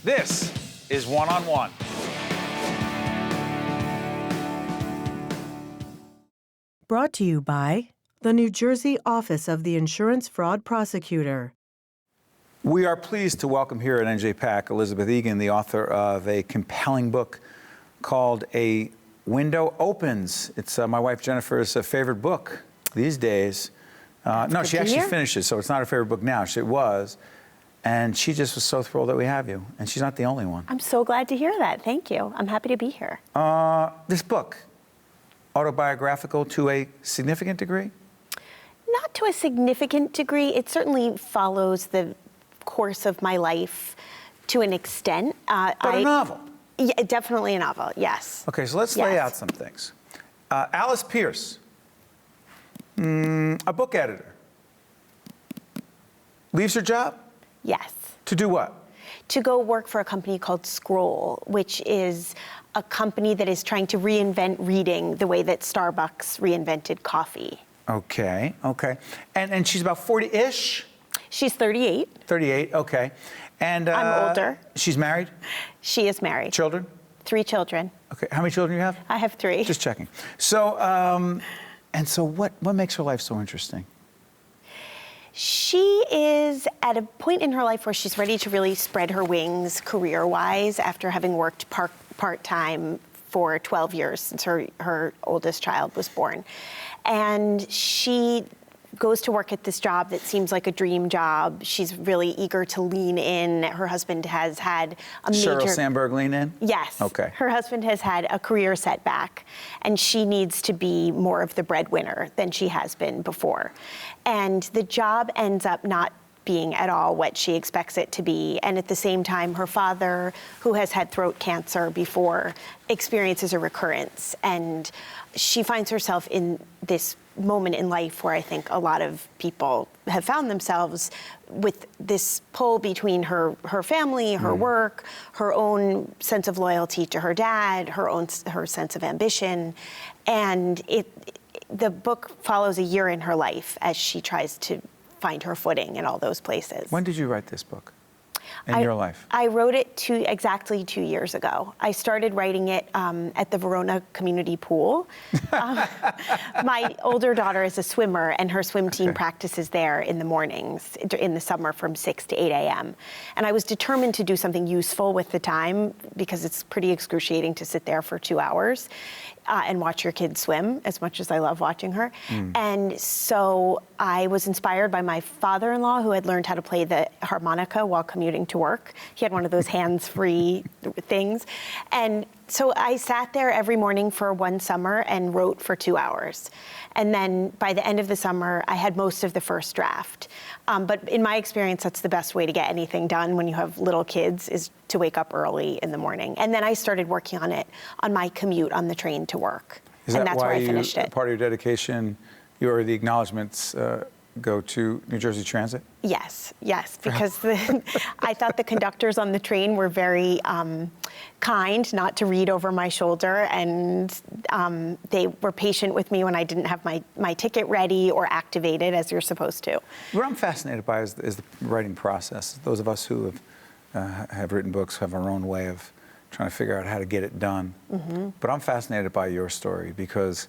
This is One on One. Brought to you by the New Jersey Office of the Insurance Fraud Prosecutor. We are pleased to welcome here at NJPAC Elisabeth Egan, the author of a compelling book called A Window Opens. It's my wife Jennifer's favorite book these days. No, she actually finished it, so it's not her favorite book now. It was. And she just was so thrilled that we have you. And she's not the only one. I'm so glad to hear that. Thank you. I'm happy to be here. This book, autobiographical to a significant degree? Not to a significant degree. It certainly follows the course of my life to an extent. But a novel? Yeah, definitely a novel, yes. Okay, so let's lay out some things. Alice Pierce, a book editor, leaves her job? Yes. To do what? To go work for a company called Scroll, which is a company that is trying to reinvent reading the way that Starbucks reinvented coffee. Okay, okay. And she's about 40-ish? She's 38. 38, okay. And I'm older. She's married? She is married. Children? 3 children. Okay, how many children do you have? I have 3. Just checking. So, and so what makes her life so interesting? She is at a point in her life where she's ready to really spread her wings career-wise after having worked part-time for 12 years since her oldest child was born. And she goes to work at this job that seems like a dream job. She's really eager to lean in. Her husband has had a major... Sheryl Sandberg lean in? Yes. Okay. Her husband has had a career setback, and she needs to be more of the breadwinner than she has been before. And the job ends up not being at all what she expects it to be. And at the same time, her father, who has had throat cancer before, experiences a recurrence. And she finds herself in this moment in life where I think a lot of people have found themselves with this pull between her family, her work, her own sense of loyalty to her dad, her sense of ambition. And the book follows a year in her life as she tries to find her footing in all those places. When did you write this book in your life? I wrote it exactly 2 years ago. I started writing it at the Verona Community Pool. My older daughter is a swimmer, and her swim team practices there in the mornings, in the summer from 6 to 8 a.m. And I was determined to do something useful with the time because it's pretty excruciating to sit there for 2 hours and watch your kid swim, as much as I love watching her. And so I was inspired by my father-in-law, who had learned how to play the harmonica while commuting to work. He had one of those hands-free things. And so I sat there every morning for one summer and wrote for 2 hours. And then by the end of the summer, I had most of the first draft. But in my experience, that's the best way to get anything done when you have little kids, is to wake up early in the morning. And then I started working on it on my commute on the train to work. And that's where I finished it. Part of your dedication, the acknowledgments go to New Jersey Transit? Yes, because I thought the conductors on the train were very kind not to read over my shoulder, and they were patient with me when I didn't have my ticket ready or activated as you're supposed to. What I'm fascinated by is the writing process. Those of us who have written books have our own way of trying to figure out how to get it done. But I'm fascinated by your story because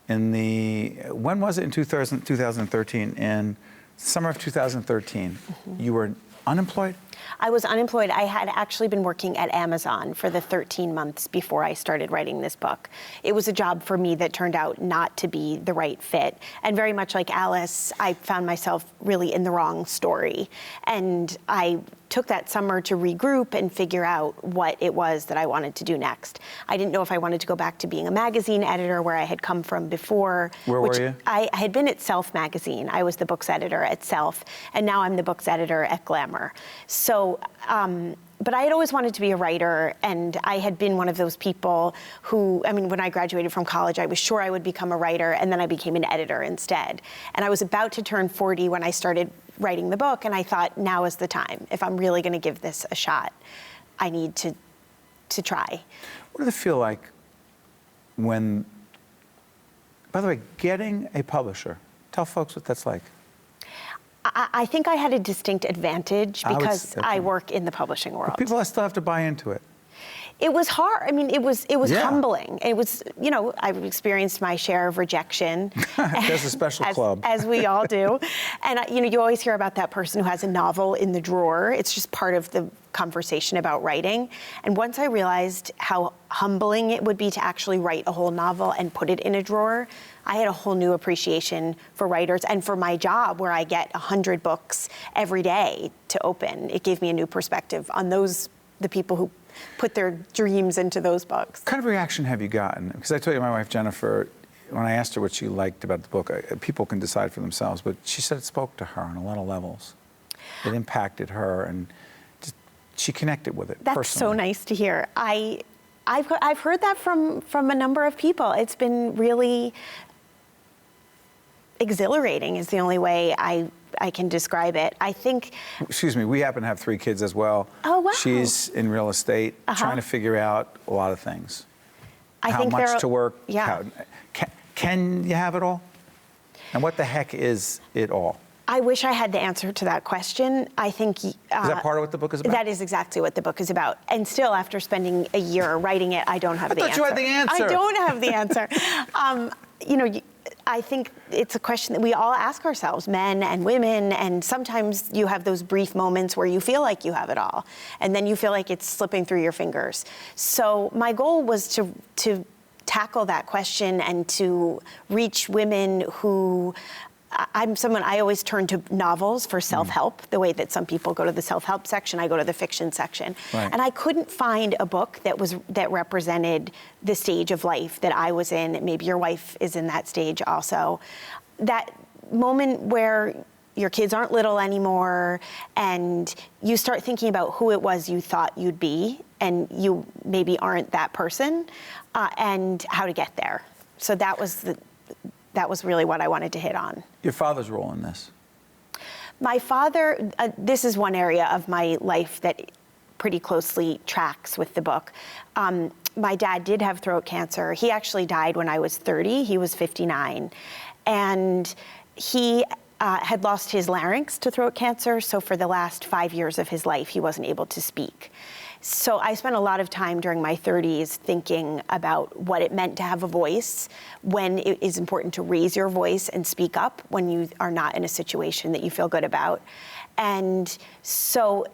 when was it, in 2013? In summer of 2013, you were unemployed? I was unemployed. I had actually been working at Amazon for the 13 months before I started writing this book. It was a job for me that turned out not to be the right fit. And very much like Alice, I found myself really in the wrong story. And I took that summer to regroup and figure out what it was that I wanted to do next. I didn't know if I wanted to go back to being a magazine editor where I had come from before. Where were you? I had been at Self magazine. I was the books editor at Self, and now I'm the books editor at Glamour. So, but I had always wanted to be a writer, and I had been one of those people who, when I graduated from college, I was sure I would become a writer, and then I became an editor instead. And I was about to turn 40 when I started writing the book, and I thought, now is the time. If I'm really going to give this a shot, I need to try. What does it feel like when, by the way, getting a publisher? Tell folks what that's like. I think I had a distinct advantage because I okay. work in the publishing world. People still have to buy into it. It was hard. I mean, it was Yeah. humbling. It was, I've experienced my share of rejection. There's a special club. As we all do. And, you always hear about that person who has a novel in the drawer. It's just part of the conversation about writing. And once I realized how humbling it would be to actually write a whole novel and put it in a drawer, I had a whole new appreciation for writers and for my job where I get 100 books every day to open. It gave me a new perspective on the people who put their dreams into those books. What kind of reaction have you gotten? Because I told you my wife, Jennifer, when I asked her what she liked about the book, people can decide for themselves, but she said it spoke to her on a lot of levels. It impacted her, and she connected with it That's personally. so nice to hear. I've heard that from a number of people. It's been really exhilarating is the only way I can describe it. I think... Excuse me, we happen to have 3 kids as well. Oh, wow. She's in real estate, trying to figure out a lot of things. How much to work, Yeah. Can you have it all? And what the heck is it all? I wish I had the answer to that question. I think... Is that part of what the book is about? That is exactly what the book is about. And still, after spending a year writing it, I don't have the answer. I thought you had the answer. I don't have the answer. I think it's a question that we all ask ourselves, men and women, and sometimes you have those brief moments where you feel like you have it all, and then you feel like it's slipping through your fingers. So my goal was to tackle that question and to reach women who... I always turn to novels for self-help, the way that some people go to the self-help section, I go to the fiction section. Right. And I couldn't find a book that represented the stage of life that I was in. Maybe your wife is in that stage also. That moment where your kids aren't little anymore and you start thinking about who it was you thought you'd be and you maybe aren't that person, and how to get there. So that was really what I wanted to hit on. Your father's role in this? My father, this is one area of my life that pretty closely tracks with the book. My dad did have throat cancer. He actually died when I was 30. He was 59. And he had lost his larynx to throat cancer, so for the last 5 years of his life, he wasn't able to speak. So I spent a lot of time during my 30s thinking about what it meant to have a voice, when it is important to raise your voice and speak up when you are not in a situation that you feel good about. And so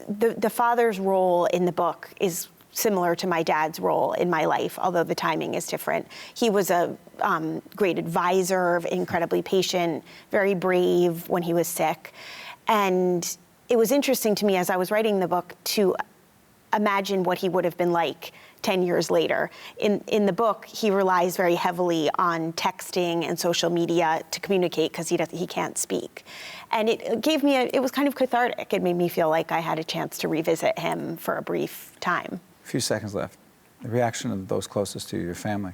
the father's role in the book is similar to my dad's role in my life, although the timing is different. He was a great advisor, incredibly patient, very brave when he was sick. And it was interesting to me as I was writing the book to imagine what he would have been like 10 years later. In the book, he relies very heavily on texting and social media to communicate because he can't speak. And it gave me it was kind of cathartic. It made me feel like I had a chance to revisit him for a brief time. A few seconds left. The reaction of those closest to you, your family,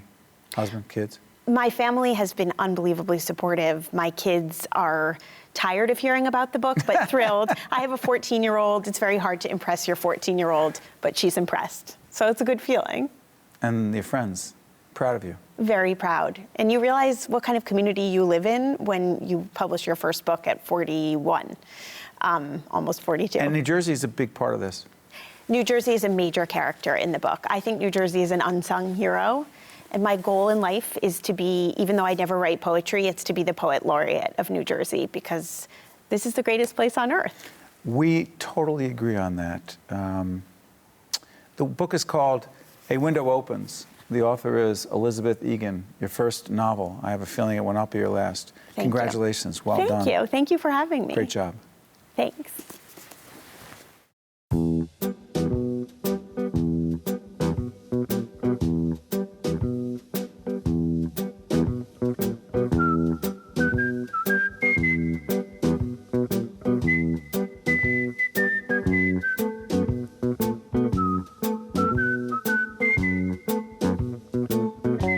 husband, kids? My family has been unbelievably supportive. My kids are tired of hearing about the book, but thrilled. I have a 14-year-old. It's very hard to impress your 14-year-old, but she's impressed. So it's a good feeling. And your friends, proud of you? Very proud. And you realize what kind of community you live in when you publish your first book at 41, almost 42. And New Jersey is a big part of this. New Jersey is a major character in the book. I think New Jersey is an unsung hero. And my goal in life is to be, even though I never write poetry, it's to be the poet laureate of New Jersey, because this is the greatest place on earth. We totally agree on that. The book is called A Window Opens. The author is Elisabeth Egan, your first novel. I have a feeling it will not be your last. Thank Congratulations. you. Well done. Thank you. Thank you for having me. Great job. Thanks.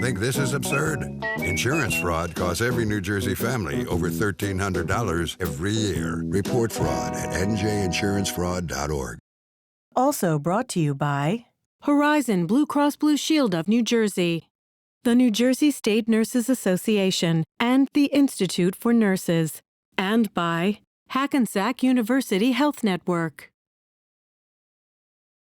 Think this is absurd? Insurance fraud costs every New Jersey family over $1,300 every year. Report fraud at njInsuranceFraud.org. Also brought to you by Horizon Blue Cross Blue Shield of New Jersey, the New Jersey State Nurses Association, and the Institute for Nurses, And by Hackensack University Health Network.